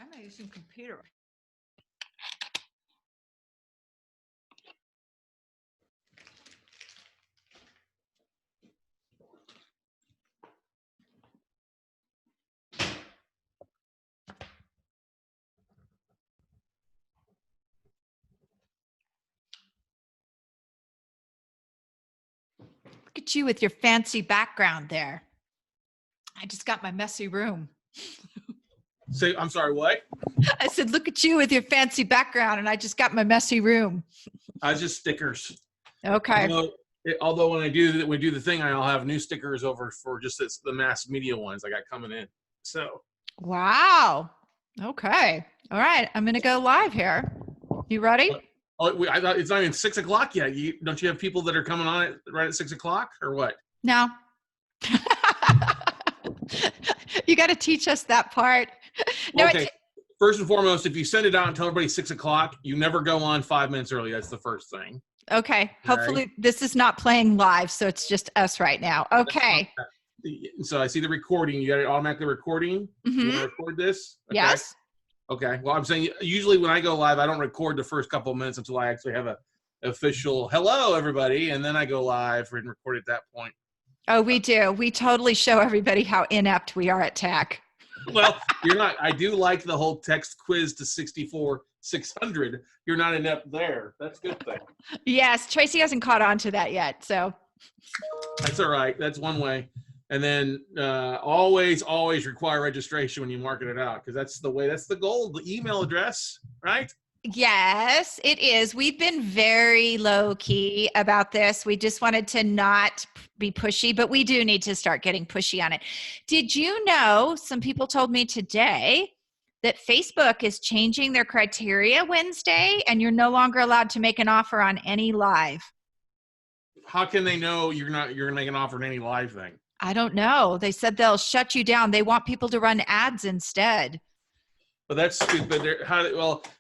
I'm not using computer. Look at you with your fancy background there. I just got my messy room. Say, I'm sorry, what? I said, look at you with your fancy background, and I just got my messy room. Just stickers. Okay. Although when we do the thing, I'll have new stickers over for just the mass media ones I got coming in. So. Wow. Okay. All right. I'm going to go live here. You ready? I thought it's not even 6 o'clock yet. Don't you have people that are coming on it right at 6 o'clock or what? No. You got to teach us that part. No, okay. First and foremost, if you send it out and tell everybody 6 o'clock, you never go on 5 minutes early. That's the first thing. Okay. Hopefully this is not playing live, so it's just us right now. Okay. So I see the recording. You got it automatically recording? Mm-hmm. You want to record this? Okay. Yes. Okay. Well, I'm saying usually when I go live, I don't record the first couple of minutes until I actually have a official hello, everybody, and then I go live and record at that point. Oh, we do. We totally show everybody how inept we are at tech. Well, you're not. I do like the whole text quiz to 64600. You're not inept there. That's a good thing. Yes, Tracy hasn't caught on to that yet, so. That's all right. That's one way. And then always require registration when you market it out, because that's the way. That's the goal. The email address, right? Yes, it is. We've been very low key about this. We just wanted to not be pushy, but we do need to start getting pushy on it. Did you know, some people told me today that Facebook is changing their criteria Wednesday, and you're no longer allowed to make an offer on any live. How can they know you're going to make an offer on any live thing? I don't know. They said they'll shut you down. They want people to run ads instead. But that's stupid.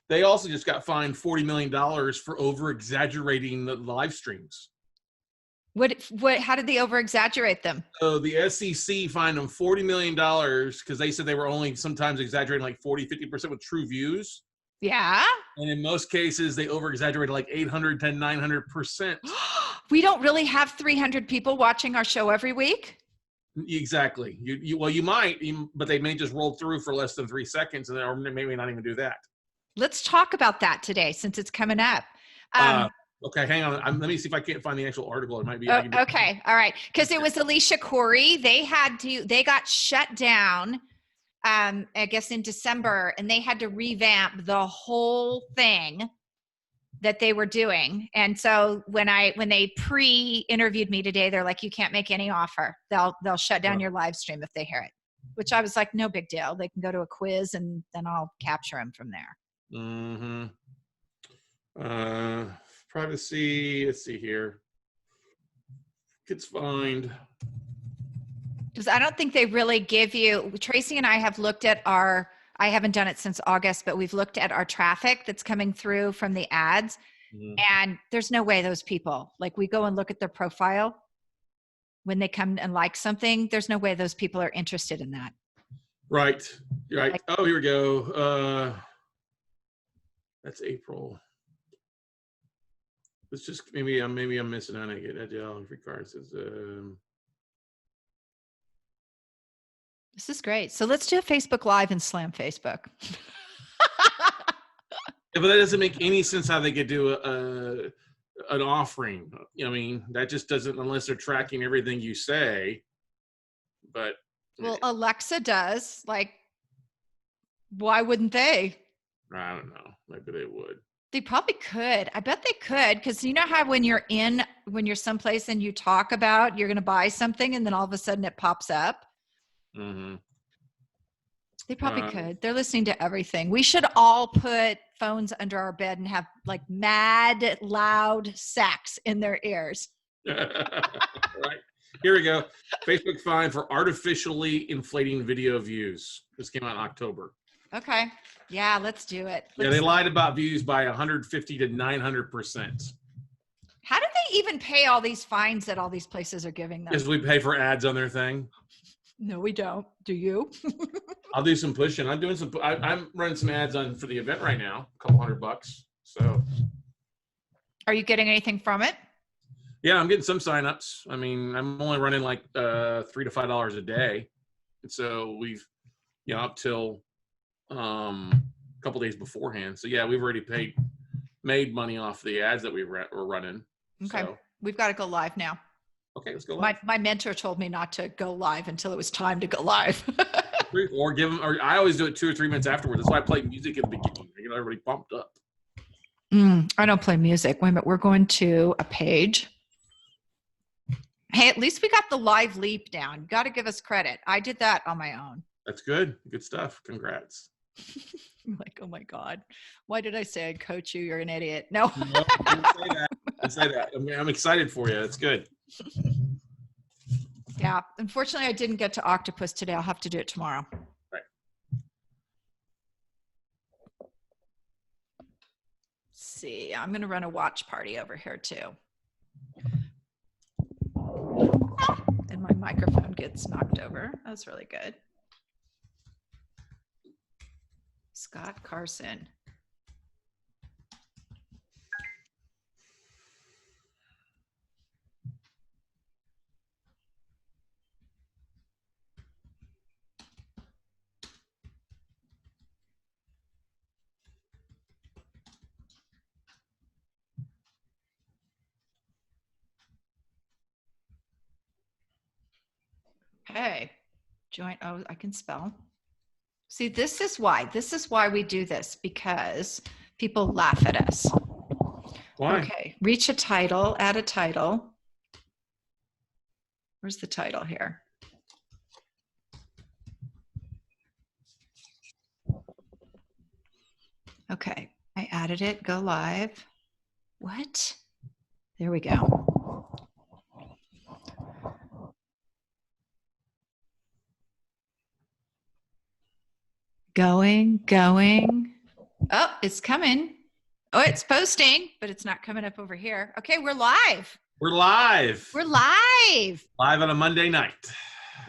They also just got fined $40 million for over-exaggerating the live streams. How did they over-exaggerate them? So the SEC fined them $40 million because they said they were only sometimes exaggerating like 40-50% with true views. Yeah. And in most cases, they over-exaggerated like 800 to 900%. We don't really have 300 people watching our show every week. Exactly. You might, but they may just roll through for less than 3 seconds, or maybe not even do that. Let's talk about that today, since it's coming up. Okay, hang on. Let me see if I can't find the actual article. It might be. Okay, all right. Because it was Alicia Corey. They got shut down, I guess in December, and they had to revamp the whole thing that they were doing. And so when they pre-interviewed me today, they're like, you can't make any offer. They'll shut down your live stream if they hear it, which I was like, no big deal. They can go to a quiz and then I'll capture them from there. Mm-hmm. Privacy. Let's see here. It's fined. Because I don't think they really give you, Tracy and I have looked at I haven't done it since August, but we've looked at our traffic that's coming through from the ads. Mm-hmm. And there's no way those people, like we go and look at their profile when they come and like something, there's no way those people are interested in that. Right. Right. Oh, here we go. That's April. It's just maybe I'm missing on it. Agile regards as This is great. So let's do a Facebook Live and slam Facebook. Yeah, but that doesn't make any sense how they could do an offering. I mean, that just doesn't, unless they're tracking everything you say. But well, Alexa does. Like, why wouldn't they? I don't know. Maybe they would. They probably could. I bet they could, because you know how when you're someplace and you talk about you're going to buy something, and then all of a sudden it pops up. Mm-hmm. They probably could. They're listening to everything. We should all put phones under our bed and have like mad, loud sex in their ears. Right. Here we go. Facebook fine for artificially inflating video views. This came out in October. Okay. Yeah, let's do it. They lied about views by 150 to 900%. How do they even pay all these fines that all these places are giving them? Because we pay for ads on their thing. No, we don't. Do you? I'll do some pushing. I'm doing some. I'm running some ads on for the event right now. A couple $100. So. Are you getting anything from it? Yeah, I'm getting some signups. I mean, I'm only running like $3 to $5 a day, and so we've, up till a couple days beforehand. So yeah, we've already made money off the ads that we're running. Okay, So. we've got to go live now. Okay, let's go live. My mentor told me not to go live until it was time to go live. Or give them, or I always do it 2 or 3 minutes afterwards. That's why I play music at the beginning. I get everybody pumped up. I don't play music. Wait a minute, we're going to a page. Hey, at least we got the live leap down. Got to give us credit. I did that on my own. That's good. Good stuff. Congrats. I'm like, oh my God, why did I say I'd coach you? You're an idiot. No. No, I didn't say that. I didn't say that. I mean, I'm excited for you. That's good. Yeah. Unfortunately, I didn't get to octopus today. I'll have to do it tomorrow. Right. Let's see. I'm going to run a watch party over here too. And my microphone gets knocked over. That's really good. Scott Carson. Okay. Joint. Oh, I can spell. See, this is why we do this, because people laugh at us. Why? Okay. Reach a title, add a title. Where's the title here? Okay. I added it. Go live. What? There we go. Going. Oh, it's coming. Oh, it's posting, but it's not coming up over here. Okay, we're live. We're live. We're live. Live on a Monday night.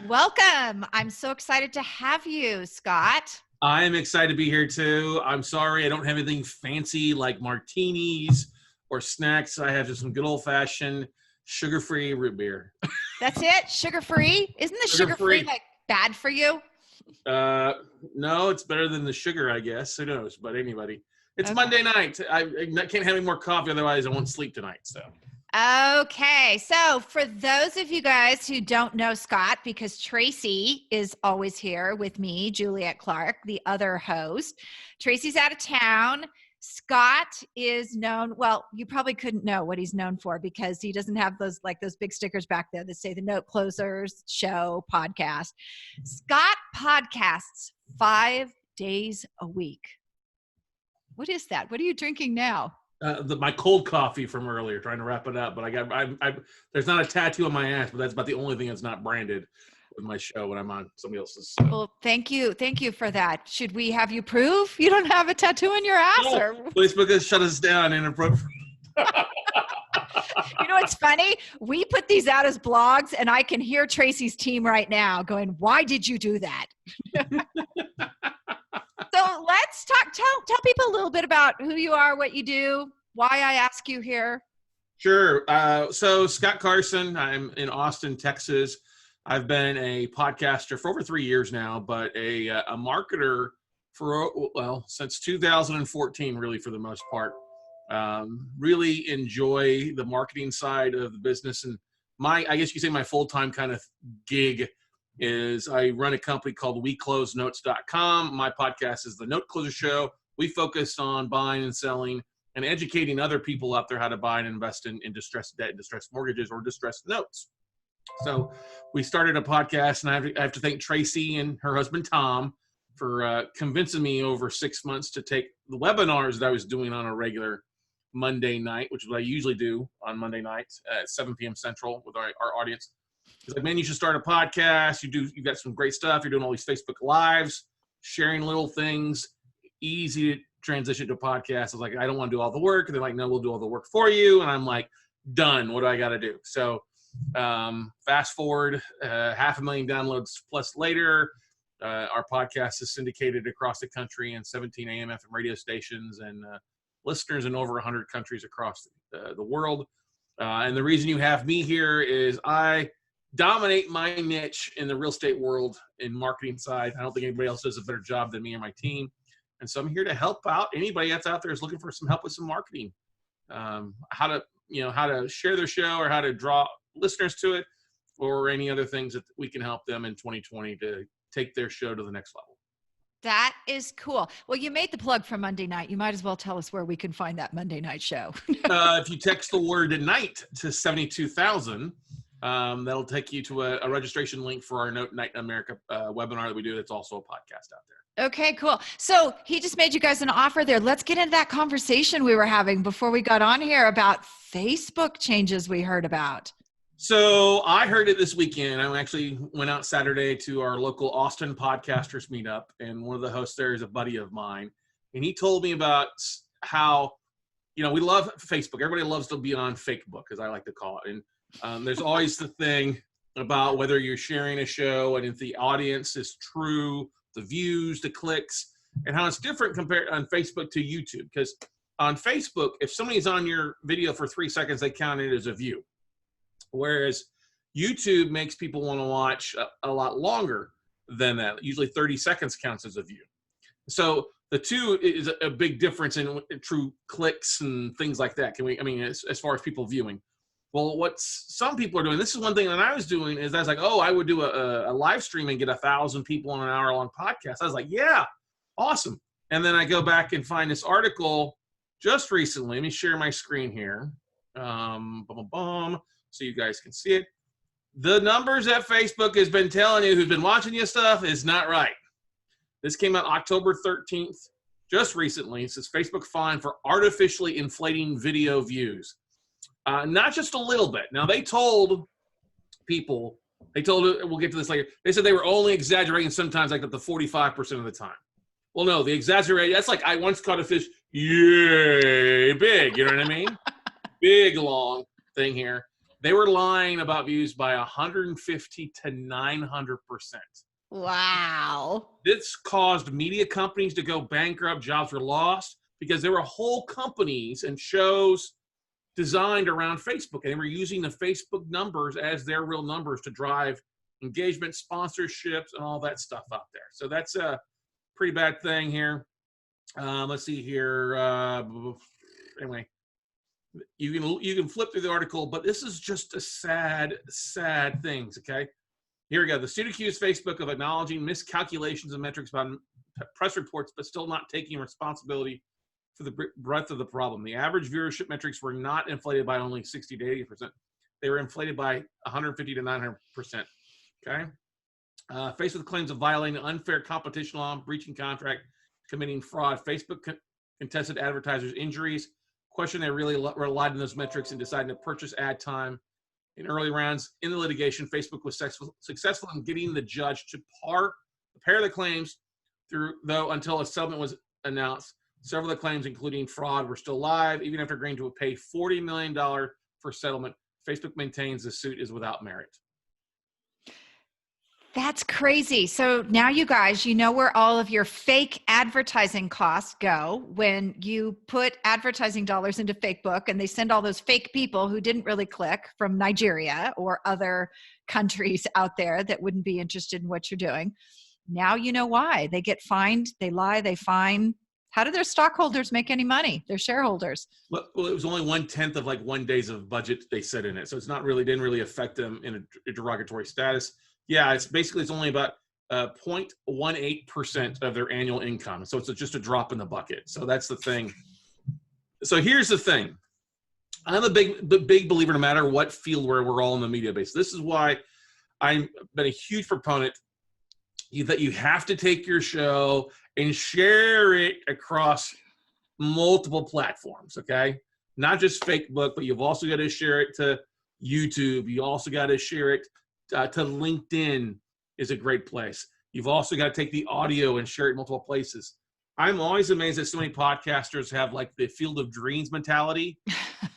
Welcome. I'm so excited to have you, Scott. I am excited to be here too. I'm sorry I don't have anything fancy like martinis or snacks. I have just some good old-fashioned sugar-free root beer. That's it? Sugar-free? Isn't the sugar-free like bad for you? No, it's better than the sugar, I guess. Who knows? But anybody. It's Okay. Monday night. I can't have any more coffee, otherwise I won't sleep tonight. So. Okay, so for those of you guys who don't know Scott, because Tracy is always here with me, Juliet Clark, the other host. Tracy's out of town. Scott is known, well, you probably couldn't know what he's known for because he doesn't have those big stickers back there that say the Note Closers Show podcast. Scott podcasts 5 days a week. What is that? What are you drinking now? My cold coffee from earlier, trying to wrap it up, but there's not a tattoo on my ass, but that's about the only thing that's not branded with my show when I'm on somebody else's. Well, thank you for that. Should we have you prove you don't have a tattoo on your ass? No, or Facebook has shut us down inappropriately. You know what's funny? We put these out as blogs, and I can hear Tracy's team right now going, "Why did you do that?" So let's talk. Tell people a little bit about who you are, what you do, why I ask you here. Sure. So Scott Carson, I'm in Austin, Texas. I've been a podcaster for over 3 years now, but a marketer since 2014, really, for the most part. Really enjoy the marketing side of the business. And I guess you could say my full-time kind of gig is I run a company called WeCloseNotes.com. My podcast is the Note Closer Show. We focus on buying and selling and educating other people out there how to buy and invest in distressed debt, distressed mortgages, or distressed notes. So we started a podcast, and I have to thank Tracy and her husband, Tom, for convincing me over 6 months to take the webinars that I was doing on a regular Monday night, which is what I usually do on Monday nights at 7 p.m. Central with our audience. He's like, man, you should start a podcast. You've got some great stuff. You're doing all these Facebook Lives, sharing little things, easy to transition to a podcast. I was like, I don't want to do all the work. And they're like, no, we'll do all the work for you. And I'm like, done. What do I got to do? So fast forward, 500,000 downloads plus later, Our podcast is syndicated across the country in 17 AM FM radio stations and listeners in over 100 countries across the world. And the reason you have me here is I dominate my niche in the real estate world in marketing side. I don't think anybody else does a better job than me and my team. And so I'm here to help out anybody that's out there is looking for some help with some marketing, how to share their show or how to draw listeners to it, or any other things that we can help them in 2020 to take their show to the next level. That is cool. Well, you made the plug for Monday night. You might as well tell us where we can find that Monday night show. If you text the word night to 72,000, that'll take you to a registration link for our Night in America webinar that we do. That's also a podcast out there. Okay, cool. So he just made you guys an offer there. Let's get into that conversation we were having before we got on here about Facebook changes we heard about. So I heard it this weekend. I actually went out Saturday to our local Austin podcasters meetup, and one of the hosts there is a buddy of mine. And he told me about how, we love Facebook. Everybody loves to be on Facebook, as I like to call it. And there's always the thing about whether you're sharing a show and if the audience is true, the views, the clicks, and how it's different compared on Facebook to YouTube. Because on Facebook, if somebody's on your video for 3 seconds, they count it as a view. Whereas YouTube makes people want to watch a lot longer than that. Usually 30 seconds counts as a view. So the two is a big difference in true clicks and things like that. As far as people viewing. Well, what some people are doing, this is one thing that I was doing, is I was like, I would do a live stream and get 1,000 people on an hour-long podcast. I was like, yeah, awesome. And then I go back and find this article just recently. Let me share my screen here. So you guys can see it. The numbers that Facebook has been telling you, who's been watching your stuff, is not right. This came out October 13th, just recently. It says Facebook fined for artificially inflating video views. Not just a little bit. Now, they told people, we'll get to this later, they said they were only exaggerating sometimes like up to 45% of the time. Well, no, the exaggeration, that's like I once caught a fish, yay, big, you know what I mean? Big, long thing here. They were lying about views by 150 to 900%. Wow. This caused media companies to go bankrupt. Jobs were lost because there were whole companies and shows designed around Facebook, and they were using the Facebook numbers as their real numbers to drive engagement, sponsorships, and all that stuff out there. So that's a pretty bad thing here. Let's see here. Anyway. You can flip through the article, but this is just a sad things, okay? Here we go. The suit accused Facebook of acknowledging miscalculations of metrics about press reports, but still not taking responsibility for the breadth of the problem. The average viewership metrics were not inflated by only 60 to 80%. They were inflated by 150 to 900%, okay? Faced with claims of violating unfair competition law, breaching contract, committing fraud, Facebook contested advertisers' injuries, question they really relied on those metrics and decided to purchase ad time. In early rounds in the litigation, Facebook was successful in getting the judge to pair the claims though until a settlement was announced. Several of the claims, including fraud, were still live. Even after agreeing to pay $40 million for settlement, Facebook maintains the suit is without merit. That's crazy. So now you guys, where all of your fake advertising costs go when you put advertising dollars into Facebook and they send all those fake people who didn't really click from Nigeria or other countries out there that wouldn't be interested in what you're doing. Now you know why. They get fined, they lie, they fine. How do their stockholders make any money? Their shareholders. Well, it was only 1/10 of 1 day's of budget they set in it. So didn't really affect them in a derogatory status. Yeah, it's only about 0.18% of their annual income. So it's just a drop in the bucket. So that's the thing. So here's the thing. I'm a big believer, no matter what field where we're all in the media base. This is why I've been a huge proponent that you have to take your show and share it across multiple platforms, okay? Not just Facebook, but you've also got to share it to YouTube. You also got to share it to LinkedIn is a great place. You've also got to take the audio and share it in multiple places. I'm always amazed that so many podcasters have the field of dreams mentality.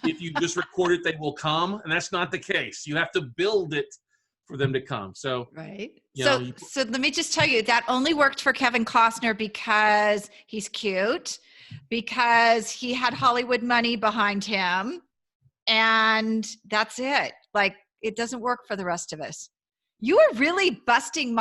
If you just record it, they will come. And that's not the case. You have to build it for them to come. So right. You know, So let me just tell you, that only worked for Kevin Costner because he's cute, because he had Hollywood money behind him, and that's it. Like, it doesn't work for the rest of us. You are really busting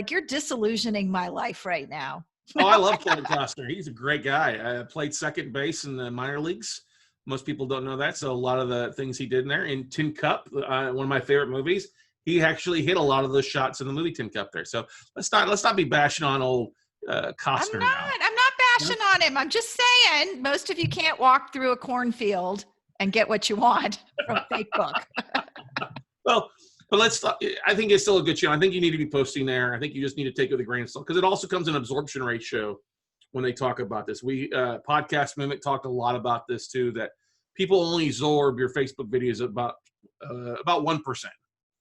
you're disillusioning my life right now. oh, I love Kevin Costner. He's a great guy. I played second base in the minor leagues. Most people don't know that. So a lot of the things he did in there in Tin Cup, one of my favorite movies, he actually hit a lot of those shots in the movie Tin Cup there. So let's not be bashing on old Costner now. I'm not bashing on him. I'm just saying most of you can't walk through a cornfield and get what you want from Facebook. Well, but I think it's still a good channel. I think you need to be posting there. I think you just need to take it with a grain of salt because it also comes in absorption ratio when they talk about this. We Podcast Mimic talked a lot about this too, that people only absorb your Facebook videos about 1%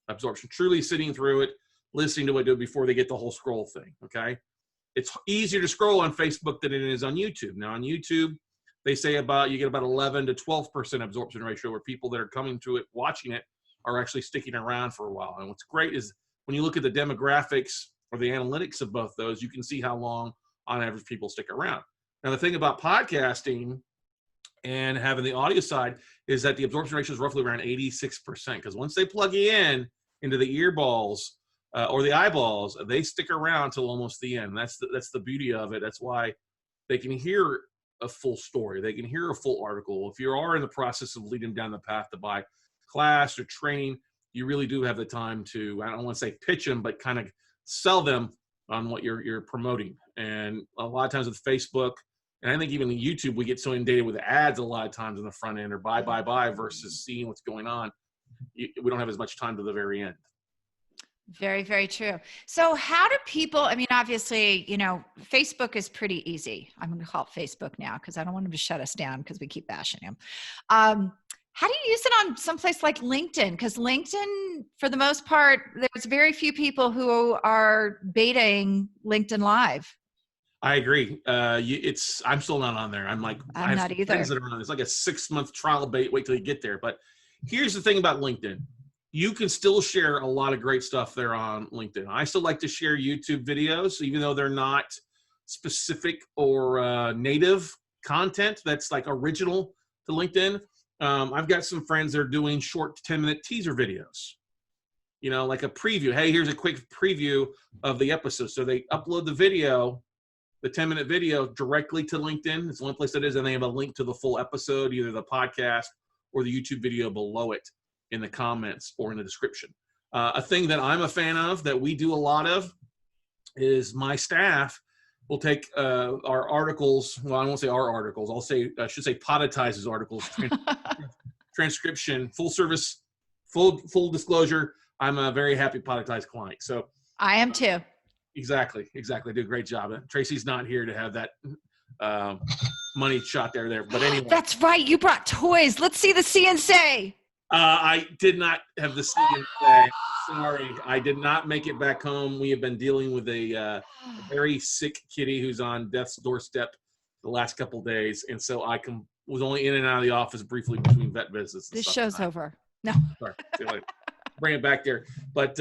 absorption, truly sitting through it, listening to it before they get the whole scroll thing, okay? It's easier to scroll on Facebook than it is on YouTube. Now, on YouTube, they say you get about 11 to 12% absorption ratio where people that are coming to it, watching it, are actually sticking around for a while. And what's great is when you look at the demographics or the analytics of both those, you can see how long, on average, people stick around. Now, the thing about podcasting and having the audio side is that the absorption ratio is roughly around 86%, because once they plug you into the earballs or the eyeballs, they stick around till almost the end. That's the beauty of it. That's why they can hear a full story. They can hear a full article. If you are in the process of leading down the path to buy class or training, you really do have the time to, I don't want to say pitch them, but kind of sell them on what you're promoting. And a lot of times with Facebook, and I think even in YouTube, we get so inundated with ads a lot of times in the front end, or buy versus seeing what's going on. We don't have as much time to the very end. Very, very true. So how do people, I mean, obviously, Facebook is pretty easy. I'm going to call it Facebook now because I don't want them to shut us down because we keep bashing him. How do you use it on someplace like LinkedIn? Because LinkedIn, for the most part, there's very few people who are betaing LinkedIn Live. I agree. I'm still not on there. I'm not either. That are on. It's like a 6-month trial bait. Wait till you get there. But here's the thing about LinkedIn. You can still share a lot of great stuff there on LinkedIn. I still like to share YouTube videos, even though they're not specific or native content that's like original to LinkedIn. I've got some friends that are doing short 10-minute teaser videos, like a preview. Hey, here's a quick preview of the episode. So they upload the video, the 10-minute video, directly to LinkedIn. It's the only place that is, and they have a link to the full episode, either the podcast or the YouTube video below it in the comments or in the description. A thing that I'm a fan of that we do a lot of is my staff will take our articles. Well, I won't say our articles. I should say Podetize's articles, transcription, full service, full disclosure. I'm a very happy Podetize client. So I am too. Exactly. Do a great job. Tracy's not here to have that money shot there. But anyway. That's right. You brought toys. Let's see the CNC. I did not have the CNC. Sorry, I did not make it back home. We have been dealing with a very sick kitty who's on death's doorstep the last couple of days, and so I was only in and out of the office briefly between vet visits. This show's over. No. Sorry. See you later. Bring it back there. But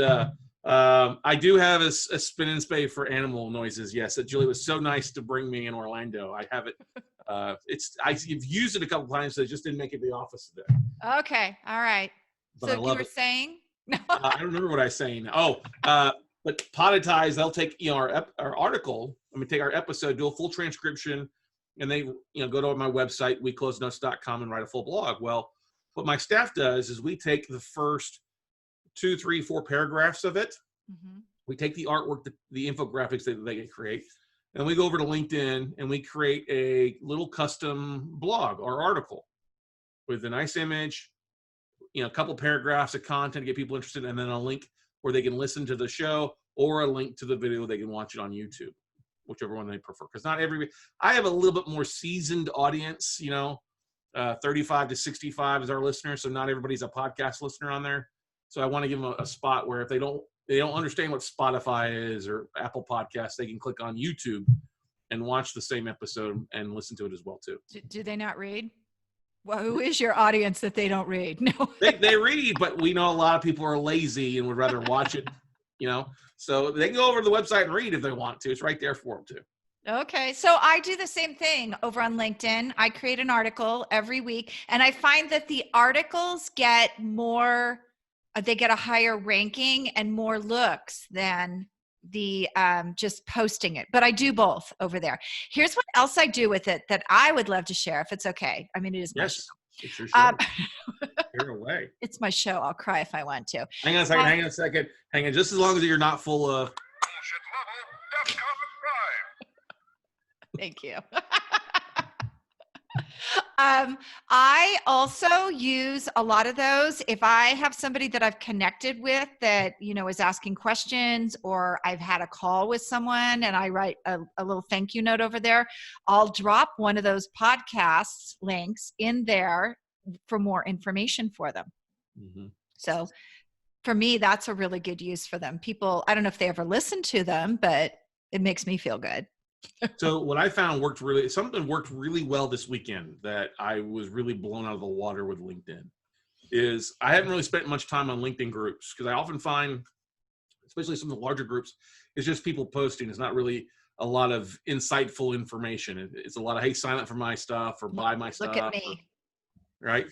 I do have a spin and spay for animal noises. Yes, that Juliet was so nice to bring me in Orlando. I have it. I've used it a couple times. So I just didn't make it to the office today. Okay. All right. But so you were saying? I don't remember what I was saying. But Podetize, they'll take our article. Take our episode, do a full transcription, and they go to my website, weekclosenotes.com, and write a full blog. Well, what my staff does is we take the first 2, 3, 4 paragraphs of it. Mm-hmm. We take the artwork, the infographics that they create, and we go over to LinkedIn and we create a little custom blog or article with a nice image, a couple paragraphs of content to get people interested, and then a link where they can listen to the show or a link to the video. They can watch it on YouTube, whichever one they prefer. Because I have a little bit more seasoned audience, 35 to 65 is our listener. So not everybody's a podcast listener on there. So I want to give them a spot where if they don't understand what Spotify is or Apple Podcasts, they can click on YouTube and watch the same episode and listen to it as well too. Do they not read? Well, who is your audience that they don't read? No, they read, but we know a lot of people are lazy and would rather watch it So they can go over to the website and read if they want to. It's right there for them too. Okay. So I do the same thing over on LinkedIn. I create an article every week, and I find that the articles get more, they get a higher ranking and more looks than the just posting it. But I do both over there. Here's what else I do with it that I would love to share if it's okay. I mean, it is my show. It's your show. Share away. It's my show. I'll cry if I want to. Hang on a second. Hang on. Just as long as you're not full of bullshit level, Defcon 5. Thank you. I also use a lot of those. If I have somebody that I've connected with that, is asking questions, or I've had a call with someone and I write a little thank you note over there, I'll drop one of those podcasts links in there for more information for them. Mm-hmm. So for me, that's a really good use for them. People, I don't know if they ever listen to them, but it makes me feel good. So what I found something worked really well this weekend that I was really blown out of the water with LinkedIn is I haven't really spent much time on LinkedIn groups because I often find, especially some of the larger groups, it's just people posting. It's not really a lot of insightful information. It's a lot of, hey, sign up for my stuff or buy my stuff. Look at me. Right.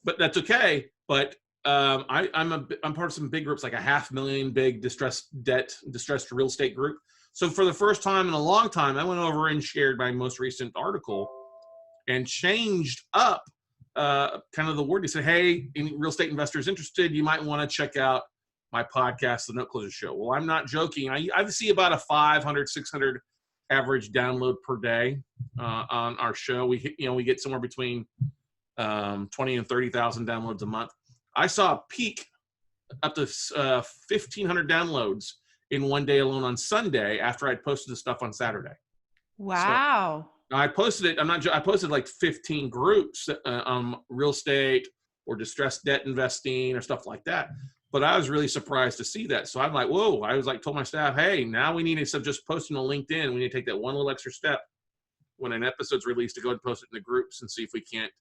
But that's okay. But I'm part of some big groups, like a 500,000 big distressed real estate group. So for the first time in a long time, I went over and shared my most recent article and changed up kind of the word. He said, hey, any real estate investors interested, you might want to check out my podcast, The Note Closer Show. Well, I'm not joking. I see about a 500, 600 average download per day on our show. We get somewhere between 20 and 30,000 downloads a month. I saw a peak up to 1,500 downloads in one day alone on Sunday after I'd posted the stuff on Saturday. Wow. So I posted it. I posted like 15 groups on real estate or distressed debt investing or stuff like that. But I was really surprised to see that. So I'm like, whoa, I was like, told my staff, hey, now we need, instead of just posting on LinkedIn, we need to take that one little extra step when an episode's released to go and post it in the groups and see if we can't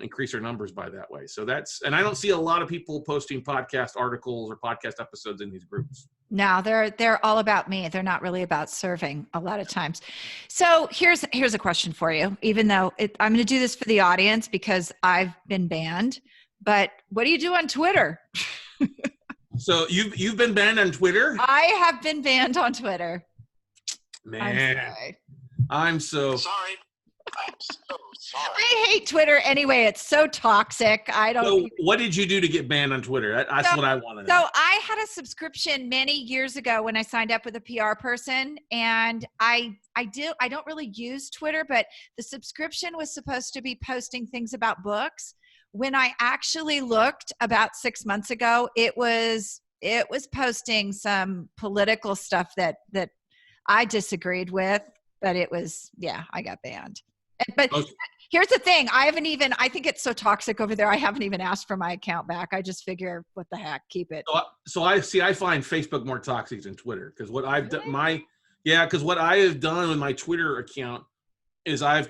increase our numbers by that way. So and I don't see a lot of people posting podcast articles or podcast episodes in these groups. No, they're all about me. They're not really about serving a lot of times. So here's a question for you, even though I'm going to do this for the audience because I've been banned, but what do you do on Twitter? So you've been banned on Twitter? I have been banned on Twitter. Man, I'm so sorry. I hate Twitter anyway. It's so toxic. So what did you do to get banned on Twitter? That's what I want to know. So I had a subscription many years ago when I signed up with a PR person, and I don't really use Twitter, but the subscription was supposed to be posting things about books. When I actually looked about 6 months ago, it was posting some political stuff that I disagreed with, but I got banned. But here's the thing. I think it's so toxic over there. I haven't even asked for my account back. I just figure, what the heck, keep it. So I find Facebook more toxic than Twitter because what I've done, because what I have done with my Twitter account is I've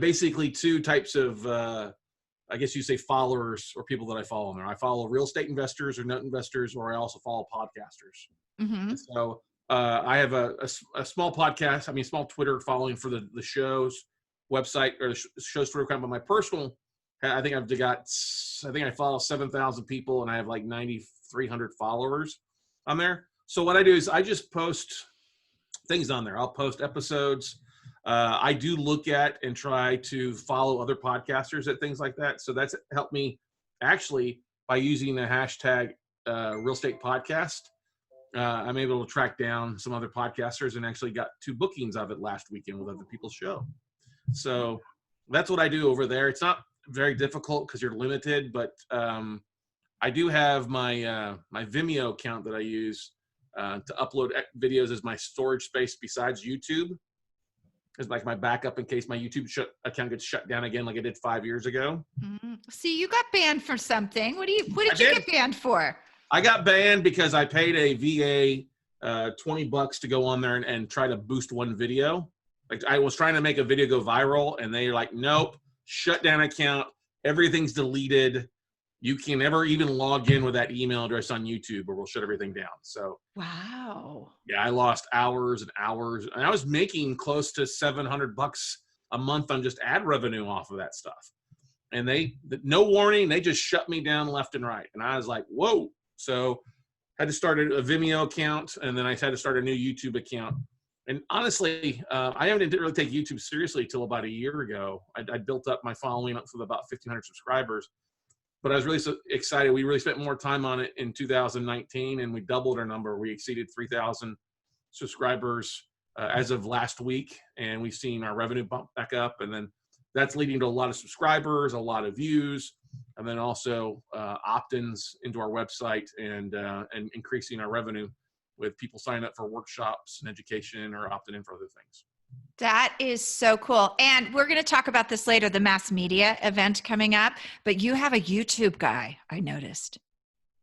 basically two types of, I guess you say followers or people that I follow on there. I follow real estate investors or note investors, or I also follow podcasters. Mm-hmm. So I have a small podcast, small Twitter following for the show's website or the show's Twitter account, but my personal, I think I follow 7,000 people and I have like 9,300 followers on there. So what I do is I just post things on there. I'll post episodes. I do look at and try to follow other podcasters at things like that. So that's helped me actually by using the hashtag real estate podcast. I'm able to track down some other podcasters and actually got 2 bookings of it last weekend with other people's show. So that's what I do over there. It's not very difficult because you're limited, but I do have my Vimeo account that I use to upload videos as my storage space besides YouTube. It's like my backup in case my YouTube account gets shut down again, like I did 5 years ago. Mm-hmm. See, you got banned for something. What did you get banned for? I got banned because I paid a VA $20 to go on there and try to boost one video. Like I was trying to make a video go viral, and they're like, "Nope, shut down account. Everything's deleted. you can never even log in with that email address on YouTube or we'll shut everything down. So Wow. yeah, I lost hours and hours, and I was making close to $700 a month on just ad revenue off of that stuff. And no warning, they just shut me down left and right. And I was like, whoa. So I had to start a Vimeo account, and then I had to start a new YouTube account. And honestly, I didn't really take YouTube seriously till about a year ago. I built up my following up with about 1,500 subscribers. But I was really so excited. We really spent more time on it in 2019, and we doubled our number. We exceeded 3,000 subscribers as of last week, and we've seen our revenue bump back up. And then that's leading to a lot of subscribers, a lot of views, and then also opt-ins into our website and increasing our revenue with people signing up for workshops and education or opting in for other things. That is so cool. And we're going to talk about this later, the mass media event coming up, but you have a YouTube guy, I noticed.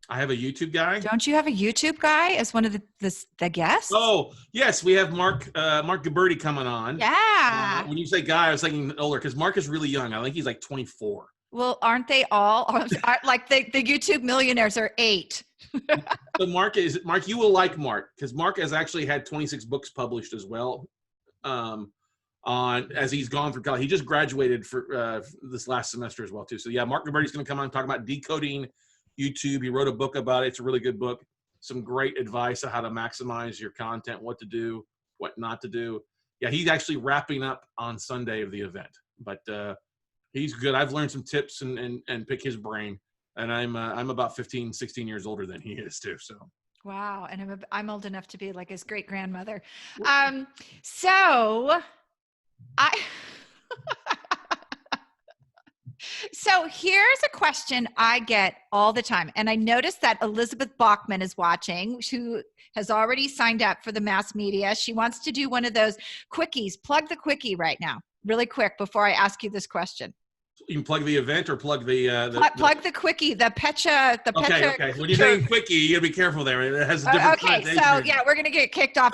I have a YouTube guy. Don't you have a YouTube guy as one of the guests? Oh, yes. We have Mark Gaberti coming on. Yeah. When you say guy, I was thinking older because Mark is really young. I think he's like 24. Well, aren't they all? Like the YouTube millionaires are 8. So Mark, you will like Mark because Mark has actually had 26 books published as well. As he's gone through college. He just graduated for this last semester as well too. So yeah, Mark Gaberti's going to come on and talk about decoding YouTube. He wrote a book about it. It's a really good book. Some great advice on how to maximize your content, what to do, what not to do. Yeah, he's actually wrapping up on Sunday of the event, but he's good. I've learned some tips and pick his brain, and I'm about 15, 16 years older than he is too. So. Wow. And I'm old enough to be like his great grandmother. So here's a question I get all the time. And I noticed that Elizabeth Bachman is watching, who has already signed up for the mass media. She wants to do one of those quickies. Plug the quickie right now, really quick, before I ask you this question. You can plug the event or plug the plug the quickie, the Pecha. Okay. When you're saying quickie, you gotta be careful there. It has a different connotation. So yeah, we're gonna get kicked off.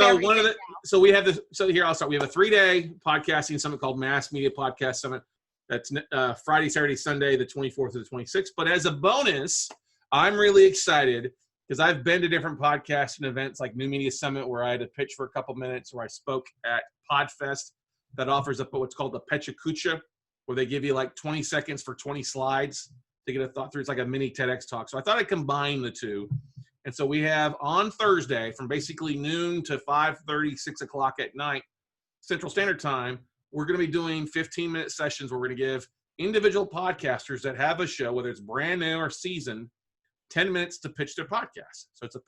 So we have this. So here I'll start. We have a 3-day podcasting summit called Mass Media Podcast Summit. That's Friday, Saturday, Sunday, the 24th to the 26th. But as a bonus, I'm really excited because I've been to different podcasting events like New Media Summit where I had to pitch for a couple minutes, where I spoke at Podfest that offers up what's called the Pecha Kucha, where they give you like 20 seconds for 20 slides to get a thought through. It's like a mini TEDx talk. So I thought I'd combine the two. And so we have on Thursday from basically noon to 5:30, 6 o'clock at night, Central Standard Time, we're going to be doing 15-minute sessions where we're going to give individual podcasters that have a show, whether it's brand new or seasoned, 10 minutes to pitch their podcast. So it's a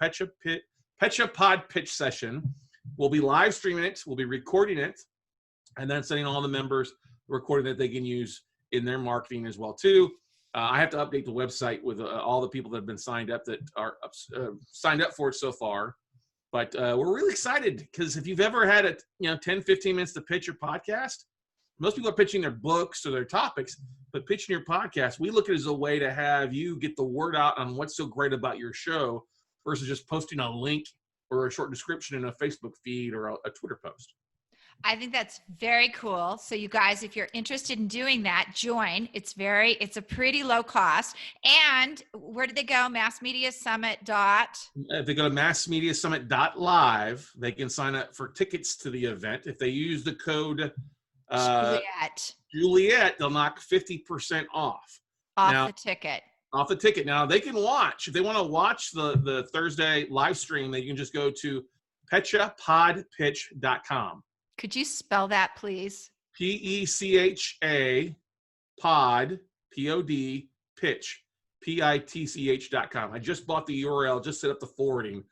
Pecha Pod pitch session. We'll be live streaming it. We'll be recording it and then sending all the members recording that they can use in their marketing as well too. I have to update the website with all the people that have been signed up that are signed up for it so far. But we're really excited because if you've ever had 10, 15 minutes to pitch your podcast, most people are pitching their books or their topics, but pitching your podcast, we look at it as a way to have you get the word out on what's so great about your show versus just posting a link or a short description in a Facebook feed or a Twitter post. I think that's very cool. So you guys, if you're interested in doing that, join. It's a pretty low cost. And where did they go? Massmediasummit. If they go to massmediasummit.live, they can sign up for tickets to the event. If they use the code Juliet, they'll knock 50% off. The ticket. Off the ticket. Now they can watch. If they want to watch the Thursday live stream, they can just go to pechapodpitch.com. Could you spell that, please? PECHA pod, P-O-D, pitch, PITCH.com. I just bought the URL, just set up the forwarding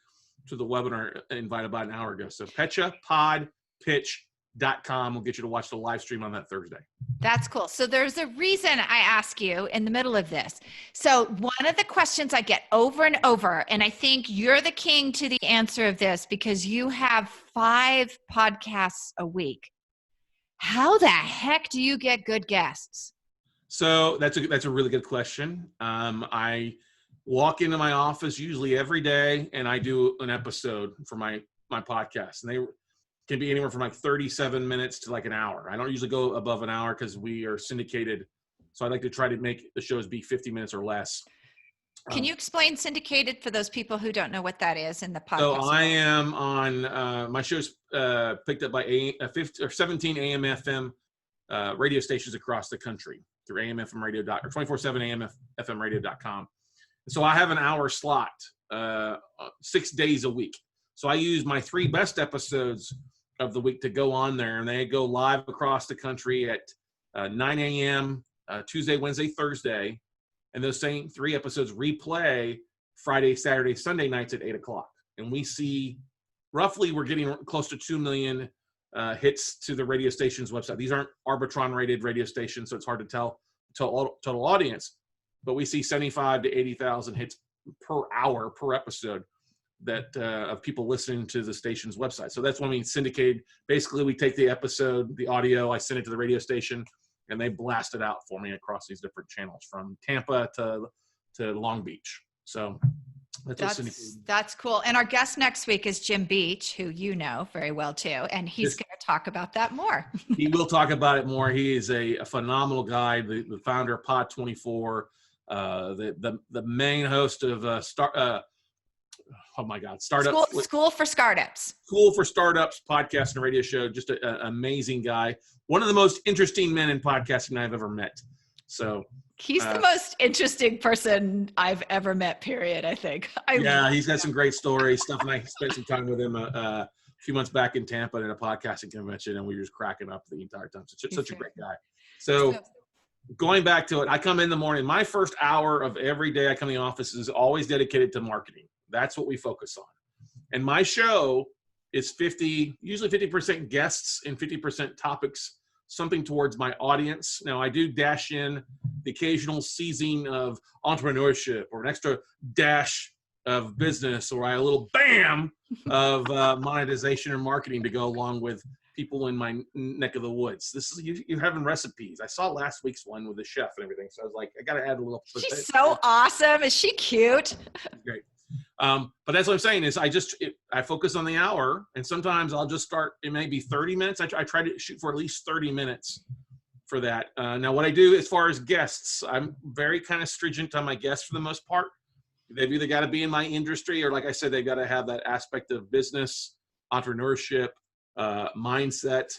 to the webinar invite about an hour ago. So pechapodpitch.com will get you to watch the live stream on that Thursday. That's cool. So there's a reason I ask you in the middle of this. So one of the questions I get over and over, and I think you're the king to the answer of this because you have 5 podcasts a week. How the heck do you get good guests? So that's a really good question. I walk into my office usually every day and I do an episode for my podcast, and they can be anywhere from like 37 minutes to like an hour. I don't usually go above an hour because we are syndicated. So I like to try to make the shows be 50 minutes or less. Can you explain syndicated for those people who don't know what that is in the podcast? So I am on my show's picked up by 17 AM FM radio stations across the country through AM/FM radio or 24/7 AM/FM radio.com. So I have an hour slot 6 days a week. So I use my 3 best episodes of the week to go on there, and they go live across the country at 9 a.m. Tuesday, Wednesday, Thursday. And those same 3 episodes replay Friday, Saturday, Sunday nights at 8 o'clock. And we see roughly we're getting close to 2 million hits to the radio station's website. These aren't Arbitron rated radio stations, so it's hard to tell total audience. But we see 75 to 80,000 hits per hour per episode that of people listening to the station's website. So that's when we syndicate. Basically, we take the episode, the audio, I send it to the radio station, and they blast it out for me across these different channels from Tampa to Long Beach. So that's cool. And our guest next week is Jim Beach, who you know very well too, and he's going to talk about that more. He will talk about it more. He is a phenomenal guy, the founder of Pod 24, the main host of Startup School for Startups. School for Startups podcast and radio show. Just an amazing guy. One of the most interesting men in podcasting I've ever met. So he's the most interesting person I've ever met, period, I think. He's got some great stories. Steph and I spent some time with him a few months back in Tampa at a podcasting convention, and we were just cracking up the entire time. Such a great guy. So going back to it, I come in the morning. My first hour of every day I come in the office is always dedicated to marketing. That's what we focus on. And my show is usually 50% guests and 50% topics, something towards my audience. Now, I do dash in the occasional seasoning of entrepreneurship or an extra dash of business or a little bam of monetization and marketing to go along with people in my neck of the woods. This is you're having recipes. I saw last week's one with the chef and everything, so I was like, I got to add a little. She's so awesome. Is she cute? Great. But that's what I'm saying is I focus on the hour, and sometimes I'll just start. It may be 30 minutes. I try to shoot for at least 30 minutes for that. Now, what I do as far as guests, I'm very kind of stringent on my guests for the most part. They've either got to be in my industry, or like I said, they've got to have that aspect of business, entrepreneurship, mindset,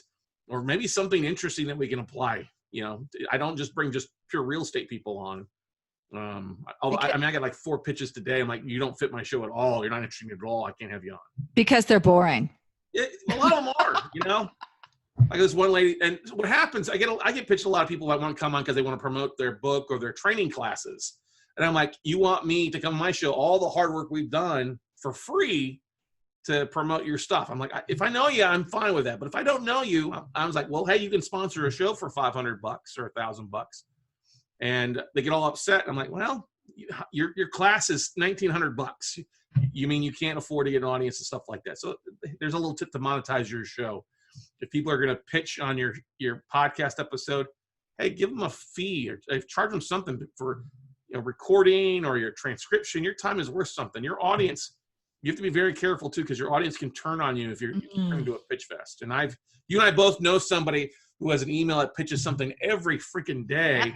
or maybe something interesting that we can apply. You know, I don't just bring just pure real estate people on. I got like 4 pitches today. I'm like, you don't fit my show at all. You're not interesting at all. I can't have you on because they're boring. Yeah, a lot of them are. You know, like this one lady. And what happens? I get pitched a lot of people that want to come on because they want to promote their book or their training classes. And I'm like, you want me to come on my show, all the hard work we've done for free to promote your stuff? I'm like, if I know you, I'm fine with that. But if I don't know you, I was like, well, hey, you can sponsor a show for $500 or $1,000. And they get all upset. I'm like, well, your class is $1,900. You mean you can't afford to get an audience and stuff like that? So there's a little tip to monetize your show. If people are going to pitch on your podcast episode, hey, give them a fee or charge them something for recording or your transcription. Your time is worth something. Your audience, you have to be very careful too, because your audience can turn on you if you're turning to a pitch fest. And you and I both know somebody who has an email that pitches something every freaking day.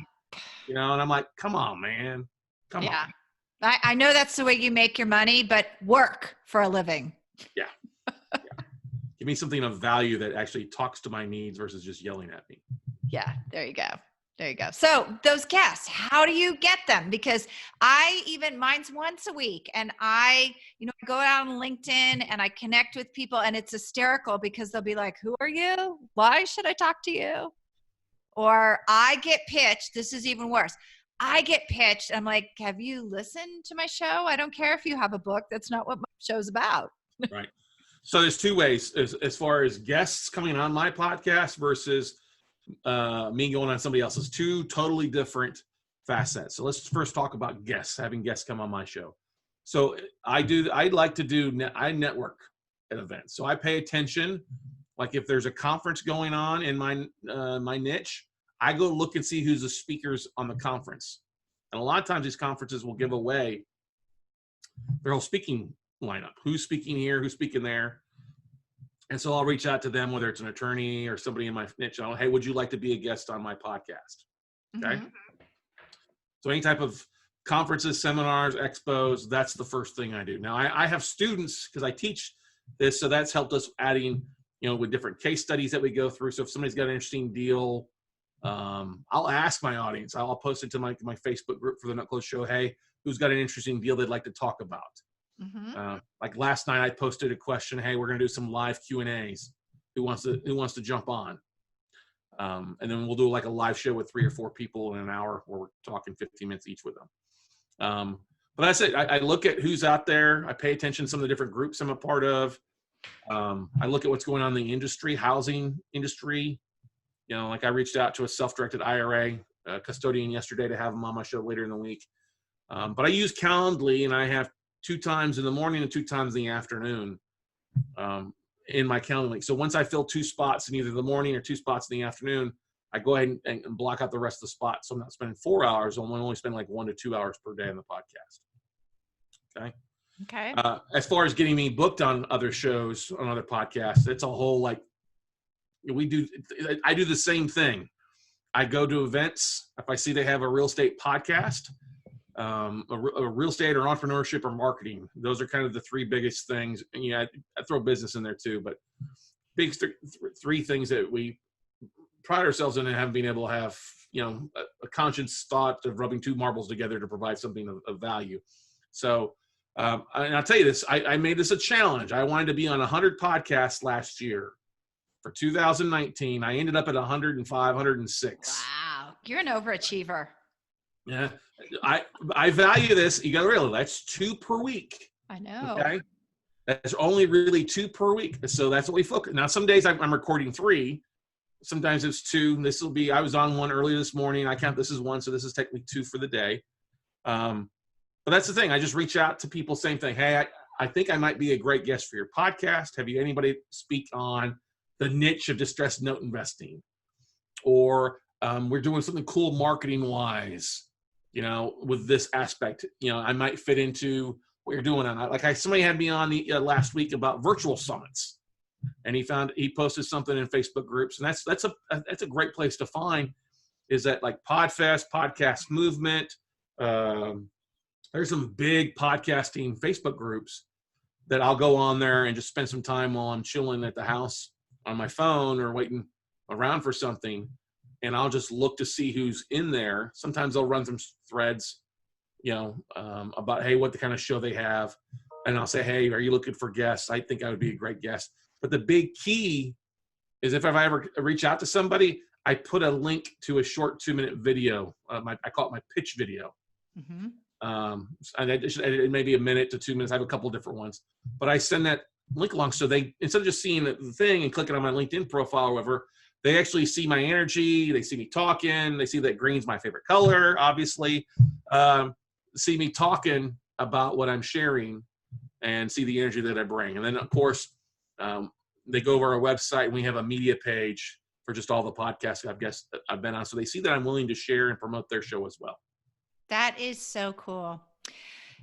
Yeah. And I'm like, come on, man. Come on. I know that's the way you make your money, but work for a living. Yeah. Give me something of value that actually talks to my needs versus just yelling at me. Yeah, there you go. There you go. So those guests, how do you get them? Because mine's once a week, and I go out on LinkedIn and I connect with people, and it's hysterical because they'll be like, who are you? Why should I talk to you? Or I get pitched. This is even worse. I get pitched. I'm like, have you listened to my show? I don't care if you have a book. That's not what my show's about. Right. So there's 2 ways as far as guests coming on my podcast versus me going on somebody else's. 2 totally different facets. So let's first talk about guests, having guests come on my show. So I network at events. So I pay attention. Like if there's a conference going on in my niche, I go look and see who's the speakers on the conference. And a lot of times these conferences will give away their whole speaking lineup. Who's speaking here, who's speaking there. And so I'll reach out to them, whether it's an attorney or somebody in my niche. Hey, would you like to be a guest on my podcast? Okay. Mm-hmm. So any type of conferences, seminars, expos, that's the first thing I do. Now I have students because I teach this, so that's helped us adding, with different case studies that we go through. So if somebody's got an interesting deal, I'll ask my audience. I'll post it to my Facebook group for the Nut Close Show. Hey, who's got an interesting deal they'd like to talk about? Like last night, I posted a question. Hey, we're going to do some live Q&As. Who wants to jump on? And then we'll do like a live show with 3 or 4 people in an hour where we're talking 15 minutes each with them. But that's it. I look at who's out there. I pay attention to some of the different groups I'm a part of. I look at what's going on in the industry, housing industry. Like I reached out to a self-directed IRA custodian yesterday to have him on my show later in the week. But I use Calendly, and I have 2 times in the morning and 2 times in the afternoon in my Calendly. So once I fill 2 spots in either the morning or 2 spots in the afternoon, I go ahead and block out the rest of the spots. So I'm not spending 4 hours. I'm only spend like 1 to 2 hours per day on the podcast. Okay. As far as getting me booked on other shows, on other podcasts, it's a whole I do the same thing. I go to events. If I see they have a real estate podcast, a real estate or entrepreneurship or marketing, those are kind of the 3 biggest things. And I throw business in there too, but big 3 things that we pride ourselves in and haven't been able to have, a conscious thought of rubbing 2 marbles together to provide something of value. So, and I'll tell you this, I made this a challenge. I wanted to be on 100 podcasts last year. For 2019, I ended up at 105, 106. Wow. You're an overachiever. Yeah. I value this. You got to realize that's 2 per week. I know. Okay. That's only really 2 per week. So that's what we focus. Now, some days I'm recording 3. Sometimes it's 2. I was on one early this morning. I count this as 1. So this is technically 2 for the day. But that's the thing. I just reach out to people, same thing. Hey, I think I might be a great guest for your podcast. Have you anybody speak on the niche of distressed note investing? Or we're doing something cool marketing wise, with this aspect. I might fit into what you're doing on that. Like somebody had me on the last week about virtual summits, and he posted something in Facebook groups, and that's a great place to find, is that like Podfest, Podcast Movement. There's some big podcasting Facebook groups that I'll go on there and just spend some time while I'm chilling at the house on my phone or waiting around for something. And I'll just look to see who's in there. Sometimes they'll run some threads, about, hey, what the kind of show they have. And I'll say, hey, are you looking for guests? I think I would be a great guest. But the big key is if I ever reach out to somebody, I put a link to a short 2-minute video. I call it my pitch video. Mm-hmm. And it may be a minute to 2 minutes. I have a couple of different ones, but I send that link along so they, instead of just seeing the thing and clicking on my LinkedIn profile or whatever, they actually see my energy. They see me talking. They see that green's my favorite color, obviously. See me talking about what I'm sharing and see the energy that I bring. And then, of course, they go over our website and we have a media page for just all the podcasts I've been on. So they see that I'm willing to share and promote their show as well. That is so cool.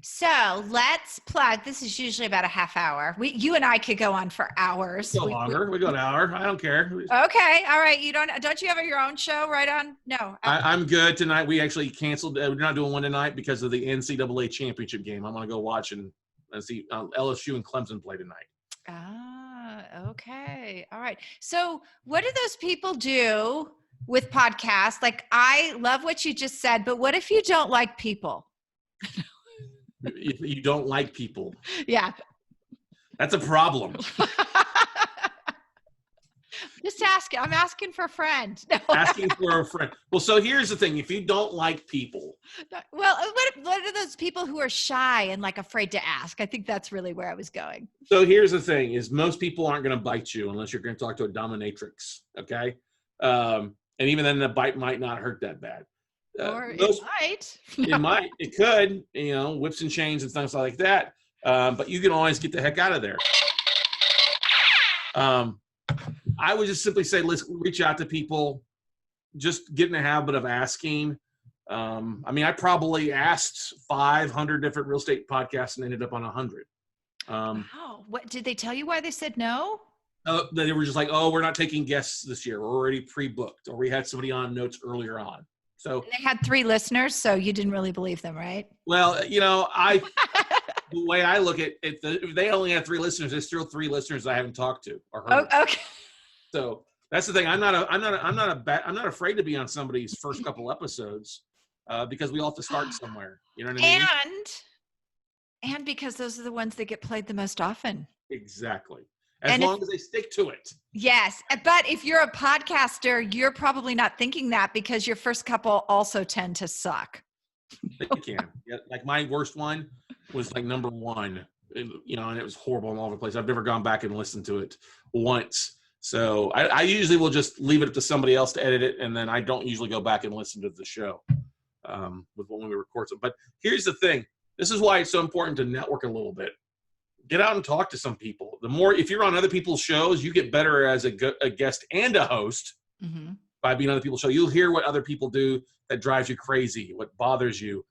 So let's plug. This is usually about a half hour. You and I could go on for hours. Go longer. We go an hour. I don't care. Okay. All right. Don't you have your own show right on? No. I'm good tonight. We actually canceled. We're not doing one tonight because of the NCAA championship game. I'm going to go watch and see LSU and Clemson play tonight. Ah, okay. All right. So what do those people do with podcasts? Like, I love what you just said, but what if you don't like people? You don't like people. Yeah. That's a problem. Just asking. I'm asking for a friend. No. Asking for a friend. Well, so here's the thing. If you don't like people. Well, what are those people who are shy and like afraid to ask? I think that's really where I was going. So here's the thing is most people aren't going to bite you unless you're going to talk to a dominatrix. Okay. And even then the bite might not hurt that bad. Or it might. It might. It could. Whips and chains and stuff like that. But you can always get the heck out of there. I would just simply say, let's reach out to people. Just get in the habit of asking. I probably asked 500 different real estate podcasts and ended up on 100. Wow. What did they tell you why they said no? They were just like, oh, we're not taking guests this year. We're already pre-booked, or we had somebody on notes earlier on. So And they had 3 listeners, so you didn't really believe them, right? well, the way I look at it, if they only have 3 listeners, there's still 3 listeners I haven't talked to or heard. Oh, okay. So that's the thing. I'm not afraid to be on somebody's first couple episodes because we all have to start somewhere. You know what I mean? And because those are the ones that get played the most often. Exactly. As long as they stick to it. Yes. But if you're a podcaster, you're probably not thinking that because your first couple also tend to suck. They can. Yeah, like my worst one was like number 1, and it was horrible all over the place. I've never gone back and listened to it once. So I usually will just leave it up to somebody else to edit it, and then I don't usually go back and listen to the show with when we record it. But here's the thing. This is why it's so important to network a little bit. Get out and talk to some people. The more, if you're on other people's shows, you get better as a guest and a host by being on other people's show. You'll hear what other people do that drives you crazy, what bothers you.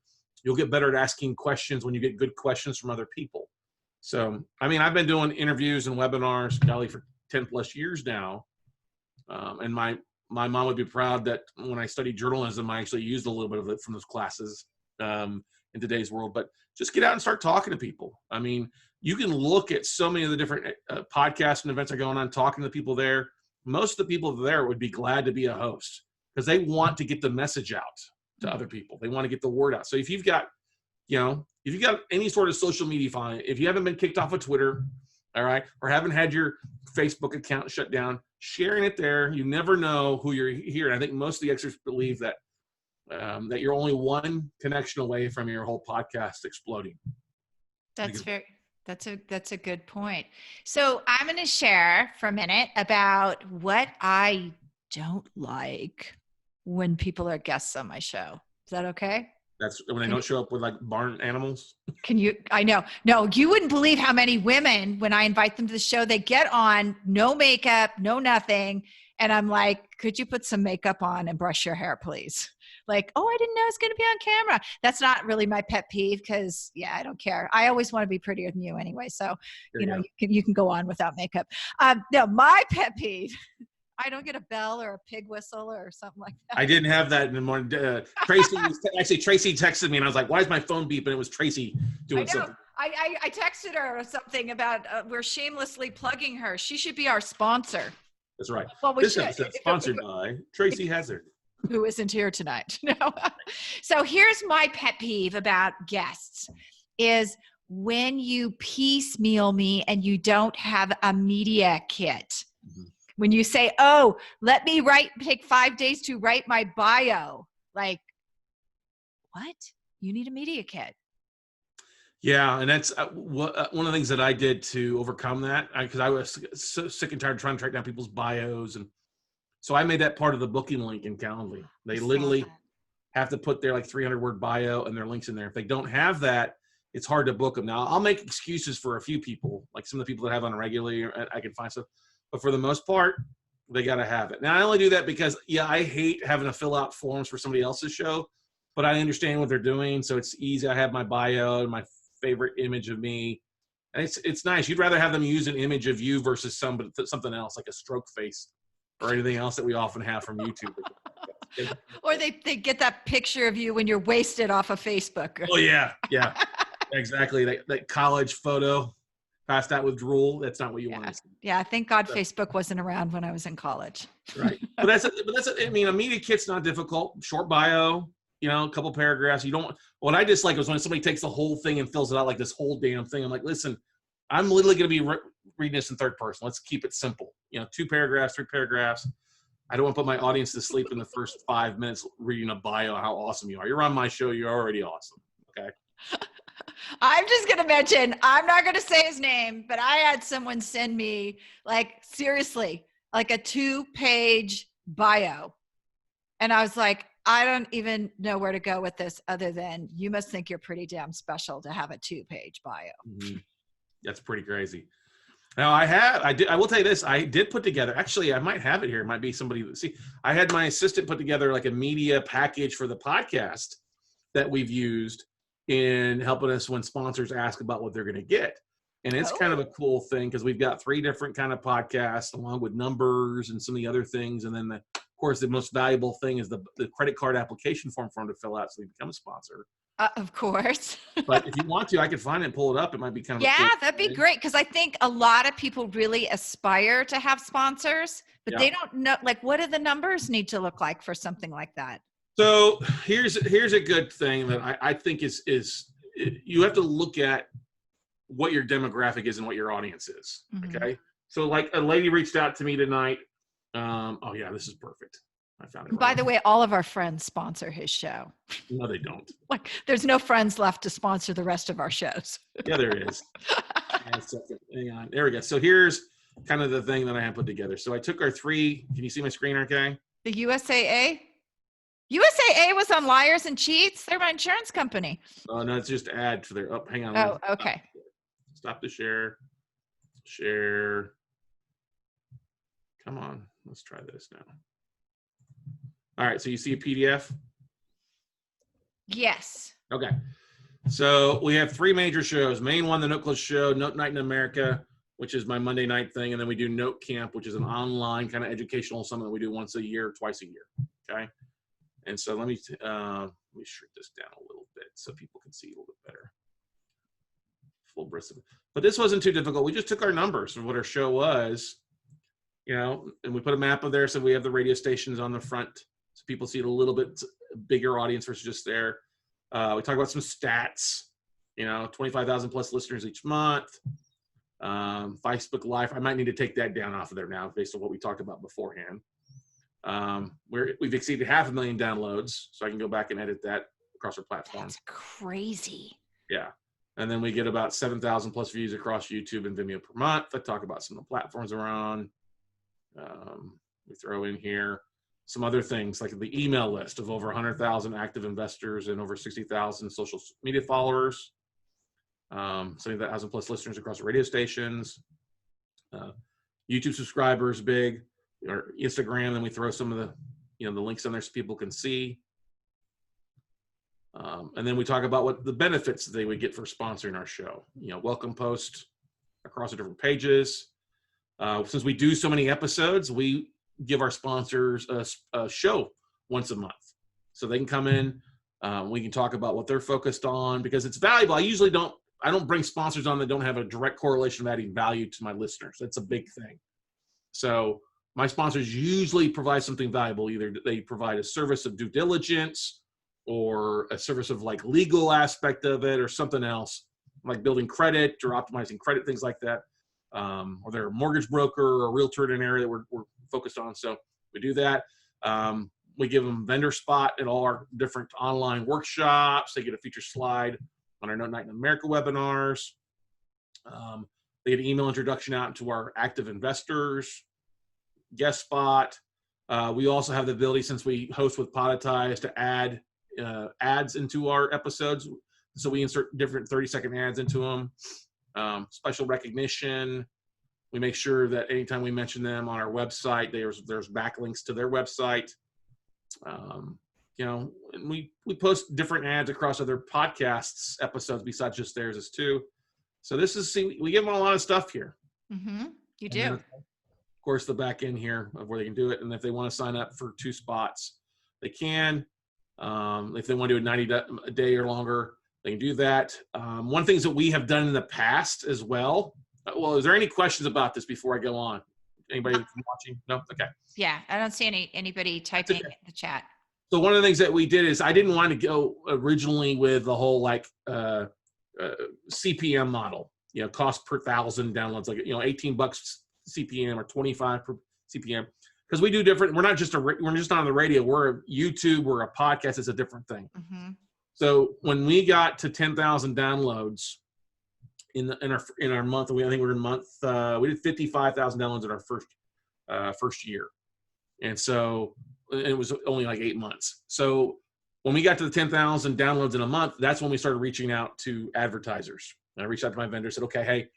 You'll get better at asking questions when you get good questions from other people. So, I mean, I've been doing interviews and webinars, golly, for 10 plus years now. And my mom would be proud that when I studied journalism, I actually used a little bit of it from those classes in today's world. But just get out and start talking to people. I mean, you can look at so many of the different podcasts and events that are going on, talking to the people there. Most of the people there would be glad to be a host because they want to get the message out to other people. They want to get the word out. So if you've got, if you've got any sort of social media following, if you haven't been kicked off of Twitter, all right, or haven't had your Facebook account shut down, sharing it there, you never know who you're hearing. I think most of the experts believe that that you're only one connection away from your whole podcast exploding. That's a good point. So I'm going to share for a minute about what I don't like when people are guests on my show. Is that okay? That's when they don't show up with like barn animals. I know. No, you wouldn't believe how many women, when I invite them to the show, they get on, no makeup, no nothing. And I'm like, could you put some makeup on and brush your hair, please? Like, oh, I didn't know it was going to be on camera. That's not really my pet peeve because, I don't care. I always want to be prettier than you anyway. So, you can go on without makeup. No, my pet peeve, I don't get a bell or a pig whistle or something like that. I didn't have that in the morning. Tracy texted me and I was like, why is my phone beeping? It was Tracy doing something. I texted her something about we're shamelessly plugging her. She should be our sponsor. That's right. Well, this episode sponsored by Tracy Hazard, who isn't here tonight. No. So here's my pet peeve about guests is when you piecemeal me and you don't have a media kit. Mm-hmm. When you say, oh, let me take 5 days to write my bio. Like, what? You need a media kit. Yeah, and that's one of the things that I did to overcome that, because I was so sick and tired of trying to track down people's bios. And so I made that part of the booking link in Calendly. They literally have to put their 300-word bio and their links in there. If they don't have that, it's hard to book them. Now, I'll make excuses for a few people, like some of the people that have on regularly, I can find stuff. But for the most part, they got to have it. Now, I only do that because, I hate having to fill out forms for somebody else's show, but I understand what they're doing. So it's easy. I have my bio and my favorite image of me. And it's nice. You'd rather have them use an image of you versus something else, like a stroke face or anything else that we often have from YouTube. Or they get that picture of you when you're wasted off of Facebook. Oh, yeah. Yeah, exactly. That college photo. Passed out with drool. That's not what you want to see. Yeah, thank God Facebook wasn't around when I was in college. Right. But a media kit's not difficult. Short bio, a couple paragraphs. What I dislike was when somebody takes the whole thing and fills it out like this whole damn thing. I'm like, listen, I'm literally going to be reading this in third person. Let's keep it simple. 2 paragraphs, 3 paragraphs. I don't want to put my audience to sleep in the first 5 minutes reading a bio, how awesome you are. You're on my show. You're already awesome. Okay. I'm just going to mention, I'm not going to say his name, but I had someone send me seriously, a 2-page bio. And I was like, I don't even know where to go with this other than you must think you're pretty damn special to have a 2-page bio. Mm-hmm. That's pretty crazy. Now I will tell you this. I did put together, actually, I might have it here. It might be somebody I had my assistant put together a media package for the podcast that we've used in helping us when sponsors ask about what they're going to get. And it's kind of a cool thing because we've got 3 different kind of podcasts along with numbers and some of the other things. And then course, the most valuable thing is the credit card application form for them to fill out so they become a sponsor. Of course. But if you want to, I could find it and pull it up. It might be kind of Yeah, that'd be great, because I think a lot of people really aspire to have sponsors, but they don't know, like, what do the numbers need to look like for something like that? So here's a good thing that I think is you have to look at what your demographic is and what your audience is. Okay. So like a lady reached out to me tonight. Oh yeah, this is perfect. I found it. Right. By the way, all of our friends sponsor his show. No, they don't. Like, there's no friends left to sponsor the rest of our shows. Yeah, there is. Hang on. There we go. So here's kind of the thing that I have put together. So I took our three. Can you see my screen okay? The USAA? USAA was on Liars and Cheats. They're my insurance company. Oh, no, it's just ad for their, hang on. Oh, okay. Stop the share. Share. Come on. Let's try this now. All right. So you see a PDF? Yes. Okay. So we have three major shows. Main one, the Note Close Show, Note Night in America, which is my Monday night thing. And then we do Note Camp, which is an online kind of educational summit that we do once a year, twice a year. Okay. And so let me shrink this down a little bit so people can see a little bit better. Full breadth of it. But this wasn't too difficult. We just took our numbers of what our show was, and we put a map of there. So we have the radio stations on the front, so people see it a little bit bigger audience versus just there. We talk about some stats, 25,000 plus listeners each month. Facebook Live, I might need to take that down off of there now based on what we talked about beforehand. We've exceeded 500,000 downloads, so I can go back and edit that across our platform. That's crazy. Yeah. And then we get about 7,000 plus views across YouTube and Vimeo per month. I talk about some of the platforms we're on. We throw in here some other things like the email list of over 100,000 active investors and over 60,000 social media followers. 70,000 plus listeners across the radio stations. YouTube subscribers big, or Instagram. Then we throw some of the, the links in there so people can see. And then we talk about what the benefits they would get for sponsoring our show. Welcome post across the different pages. Since we do so many episodes, we give our sponsors a show once a month. So they can come in, we can talk about what they're focused on because it's valuable. I don't bring sponsors on that don't have a direct correlation of adding value to my listeners. That's a big thing. So my sponsors usually provide something valuable. Either they provide a service of due diligence or a service of like legal aspect of it or something else like building credit or optimizing credit, things like that. Or they're a mortgage broker or a realtor in an area that we're focused on. So we do that. We give them vendor spot at all our different online workshops. They get a feature slide on our Note Night in America webinars. They get an email introduction out to our active investors, guest spot. We also have the ability, since we host with Podetize, to add ads into our episodes. So we insert different 30-second ads into them. Special recognition. We make sure that anytime we mention them on our website, there's backlinks to their website. And we post different ads across other podcasts episodes besides just theirs as too. So we give them a lot of stuff here. Mm-hmm. You do. Then, of course, the back end here of where they can do it. And if they want to sign up for 2 spots, they can. If they want to do a day or longer, they can do that. One of the things that we have done in the past as well. Well, is there any questions about this before I go on? Anybody watching? No? Okay. Yeah, I don't see anybody typing in the chat. So one of the things that we did is I didn't want to go originally with the whole CPM model, cost per 1,000 downloads, like, $18 CPM or 25 per CPM. Because we do different, we're not just on the radio, we're a YouTube, we're a podcast, it's a different thing. Mm-hmm. So when we got to 10,000 downloads in our month, I think we're in month, we did 55,000 downloads in our first year. And so it was only like 8 months. So when we got to the 10,000 downloads in a month, that's when we started reaching out to advertisers. And I reached out to my vendor, said, okay,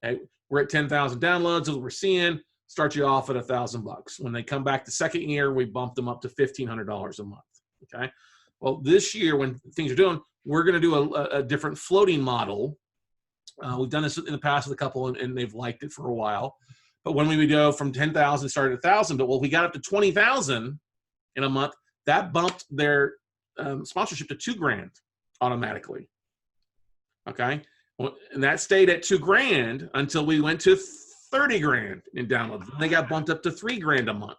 hey, we're at 10,000 downloads, what we're seeing, start you off at $1,000. When they come back the second year, we bumped them up to $1,500 a month. Okay. Well, this year when things are doing, we're going to do a different floating model. We've done this in the past with a couple and they've liked it for a while. But when we would go from 10,000, started 1,000, but when we got up to 20,000 in a month, that bumped their sponsorship to $2,000 automatically. Okay. Well, and that stayed at $2,000 until we went to 30,000 in downloads. And they got bumped up to $3,000 a month.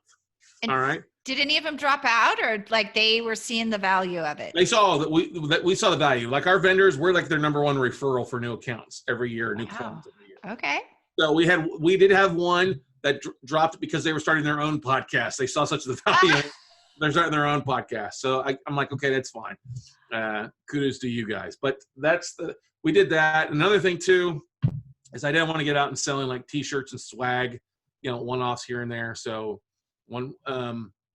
And all right. Did any of them drop out, or like they were seeing the value of it? They saw that we saw the value. Like our vendors, we're like their number one referral for new accounts every year, new clients every year. Okay. So we did have one that dropped because they were starting their own podcast. They saw such the value. They're starting their own podcast. So I'm like, okay, that's fine. Kudos to you guys. But we did that. Another thing too is I didn't want to get out and selling like T-shirts and swag, one-offs here and there. So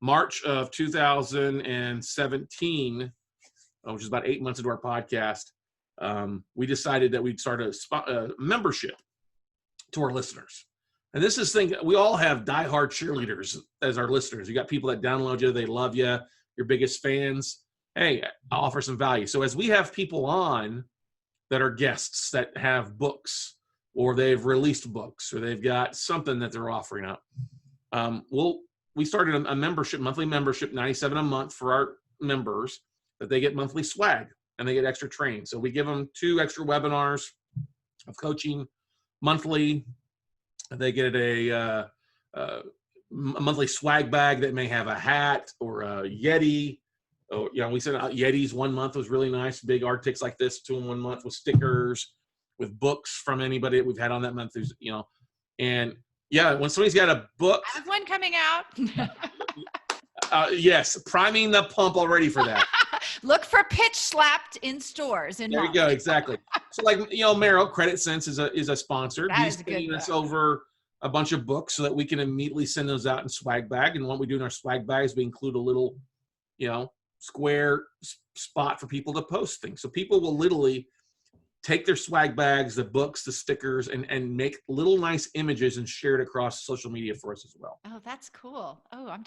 March of 2017, which is about 8 months into our podcast, we decided that we'd start a membership to our listeners. And this is thing, we all have diehard cheerleaders as our listeners. You got people that download you, they love you, your biggest fans. Hey, I'll offer some value. So as we have people on that are guests that have books, or they've released books, or they've got something that they're offering up, we started a membership, monthly membership, $97 a month for our members, that they get monthly swag and they get extra training. So we give them 2 extra webinars of coaching monthly. They get a monthly swag bag that may have a hat or a Yeti. We sent out Yetis 1 month, was really nice. Big Arctics like this, 2 in 1 month, with stickers, with books from anybody that we've had on that month. And yeah, when somebody's got a book. I have one coming out. Yes, priming the pump already for that. Look for Pitch slapped in stores. There you go, exactly. So Merrill, Credit Sense is a sponsor. He's sending us over a bunch of books so that we can immediately send those out in swag bag. And what we do in our swag bags, we include a little, square spot for people to post things. So people will literally take their swag bags, the books, the stickers, and make little nice images and share it across social media for us as well. Oh, that's cool. Oh, I'm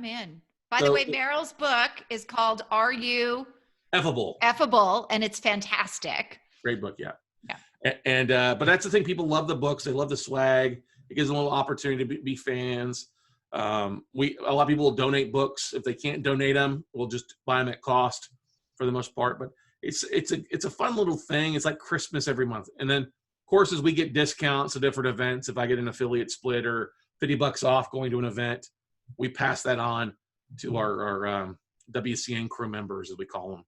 in. By the way, Merrill's book is called Are You Effable? Effable, and it's fantastic. Great book, yeah. Yeah. And but that's the thing. People love the books. They love the swag. It gives them a little opportunity to be fans. A lot of people will donate books. If they can't donate them, we'll just buy them at cost for the most part. But it's a fun little thing. It's like Christmas every month. And then courses, we get discounts at different events. If I get an affiliate split or $50 off going to an event, we pass that on to our WCN crew members, as we call them,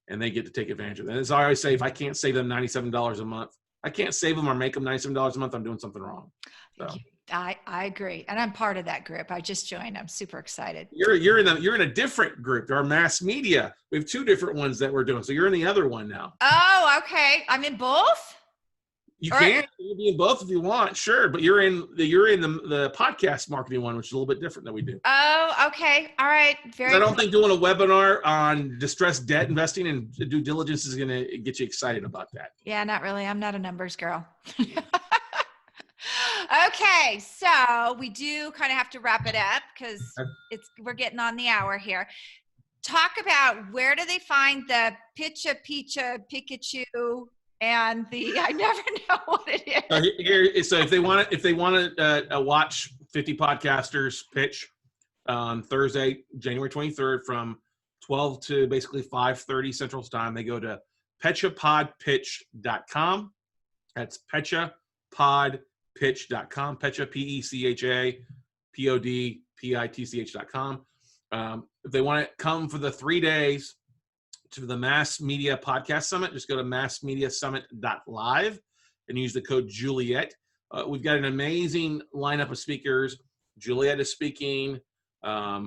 and they get to take advantage of it. And as I always say, if I can't save them $97 a month, I can't save them or make them $97 a month, I'm doing something wrong. So. I agree, and I'm part of that group. I just joined. I'm super excited. You're in a different group. There are mass media. We have 2 different ones that we're doing. So you're in the other one now. Oh, okay. I'm in both. You can be in both if you want, sure. But you're in the podcast marketing one, which is a little bit different than we do. Oh, okay. All right. I don't think doing a webinar on distressed debt investing and due diligence is going to get you excited about that. Yeah, not really. I'm not a numbers girl. Okay, so we do kind of have to wrap it up because we're getting on the hour here. Talk about, where do they find the Pikachu and I never know what it is. So if they want to watch 50 podcasters pitch on Thursday, January 23rd from 12 to basically 5:30 Central Time, they go to petchapodpitch.com. That's petchapodpitch.com. Pecha, PECHAPODPITCH.com. If they want to come for the 3 days to the Mass Media Podcast Summit, just go to massmediasummit.live and use the code Juliet. We've got an amazing lineup of speakers. Juliet is speaking. I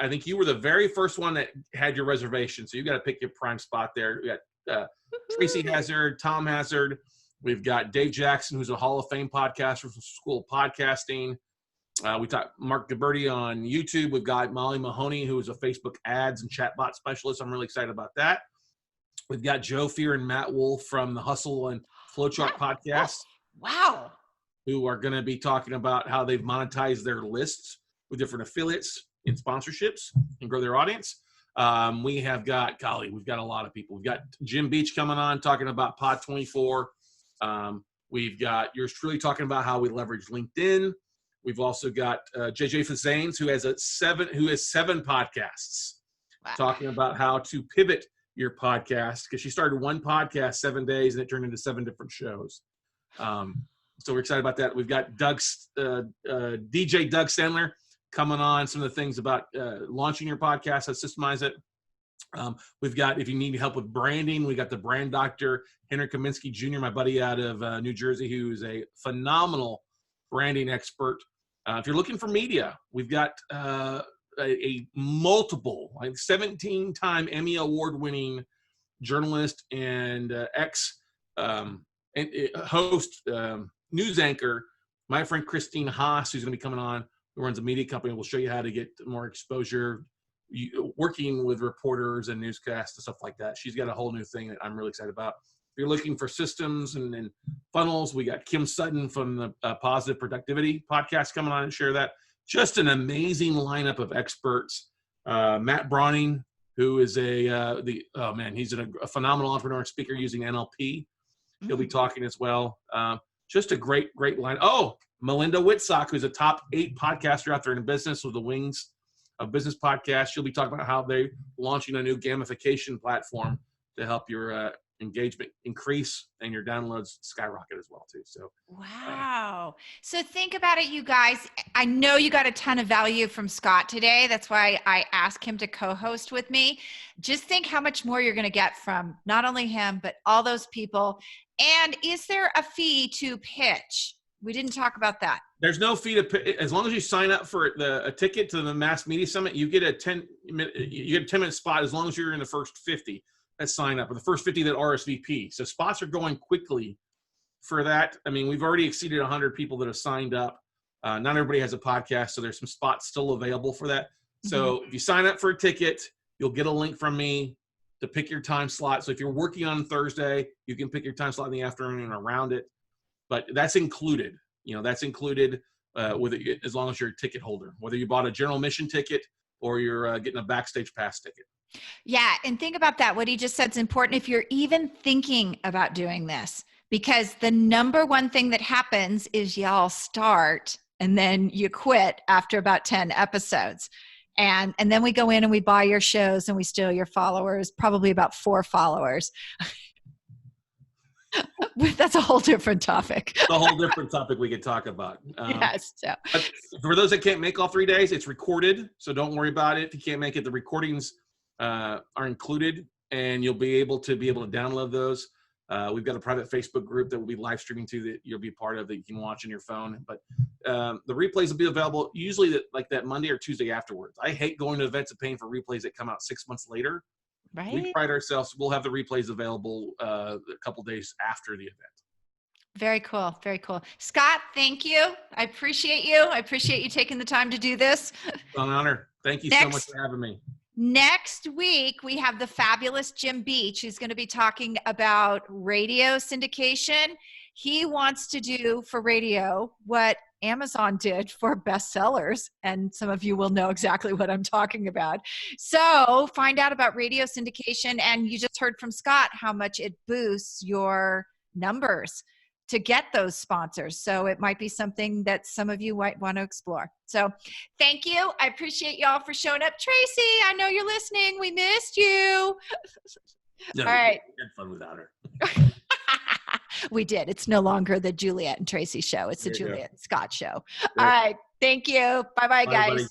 think you were the very first one that had your reservation, so you got to pick your prime spot there. We got Tracy Hazard, Tom Hazard. We've got Dave Jackson, who's a Hall of Fame podcaster from School of Podcasting. We talked Mark Gabberty on YouTube. We've got Molly Mahoney, who is a Facebook ads and chatbot specialist. I'm really excited about that. We've got Joe Fear and Matt Wolf from the Hustle and Flowchart podcast. Wow. Who are going to be talking about how they've monetized their lists with different affiliates and sponsorships and grow their audience. We've got a lot of people. We've got Jim Beach coming on talking about Pod 24. We've got yours truly talking about how we leverage LinkedIn. We've also got JJ Fazanes, who has seven podcasts talking about how to pivot your podcast, because she started one podcast 7 days and it turned into 7 different shows. So we're excited about that. We've got DJ Doug Sandler coming on some of the things about launching your podcast, how to systemize it. We've got, if you need help with branding, we got the brand doctor, Henry Kaminsky Jr., my buddy out of New Jersey, who is a phenomenal branding expert. If you're looking for media, we've got a multiple, like 17-time Emmy award-winning journalist and host, news anchor, my friend Christine Haas, who's going to be coming on, who runs a media company. We'll show you how to get more exposure working with reporters and newscasts and stuff like that. She's got a whole new thing that I'm really excited about. If you're looking for systems and funnels, we got Kim Sutton from the Positive Productivity podcast coming on and share that. Just an amazing lineup of experts. Matt Browning, who is he's a phenomenal entrepreneur and speaker using NLP. He'll be talking as well. Just a great line. Oh, Melinda Whitsock, who's a top 8 podcaster out there in business with the Wings of Business podcast. She'll be talking about how they're launching a new gamification platform to help your engagement increase and your downloads skyrocket as well too. So wow. So think about it, you guys. I know you got a ton of value from Scott today. That's why I asked him to co-host with me. Just think how much more you're going to get from not only him, but all those people. And is there a fee to pitch? We didn't talk about that. There's no fee to, as long as you sign up for a ticket to the Mass Media Summit, you get a 10-minute spot as long as you're in the first 50 that sign up, or the first 50 that RSVP. So spots are going quickly for that. I mean, we've already exceeded 100 people that have signed up. Not everybody has a podcast, so there's some spots still available for that. So if you sign up for a ticket, you'll get a link from me to pick your time slot. So if you're working on Thursday, you can pick your time slot in the afternoon around it. But that's included. That's included with it, as long as you're a ticket holder, whether you bought a general admission ticket or you're getting a backstage pass ticket. Yeah. And think about that. What he just said is important if you're even thinking about doing this, because the number one thing that happens is y'all start and then you quit after about 10 episodes. And then we go in and we buy your shows and we steal your followers, probably about 4 followers. That's a whole different topic. It's a whole different topic we could talk about. Yes. So. But for those that can't make all 3 days, it's recorded. So don't worry about it. If you can't make it, the recordings are included and you'll be able to download those. We've got a private Facebook group that we'll be live streaming to that you'll be part of that you can watch on your phone. But the replays will be available usually that Monday or Tuesday afterwards. I hate going to events and paying for replays that come out 6 months later. Right. We pride ourselves. We'll have the replays available a couple days after the event. Very cool. Very cool. Scott, thank you. I appreciate you. I appreciate you taking the time to do this. It's an honor. Thank you so much for having me. Next week, we have the fabulous Jim Beach, who's going to be talking about radio syndication. He wants to do for radio what Amazon did for bestsellers, and some of you will know exactly what I'm talking about. So find out about radio syndication, and you just heard from Scott how much it boosts your numbers to get those sponsors. So it might be something that some of you might want to explore. So thank you. I appreciate y'all for showing up. Tracy, I know you're listening. We missed you. No, all right. We had fun without her. We did. It's no longer the Juliet and Tracy show. It's the Juliet and Scott show. Yeah. All right. Thank you. Bye-bye, guys. Buddy.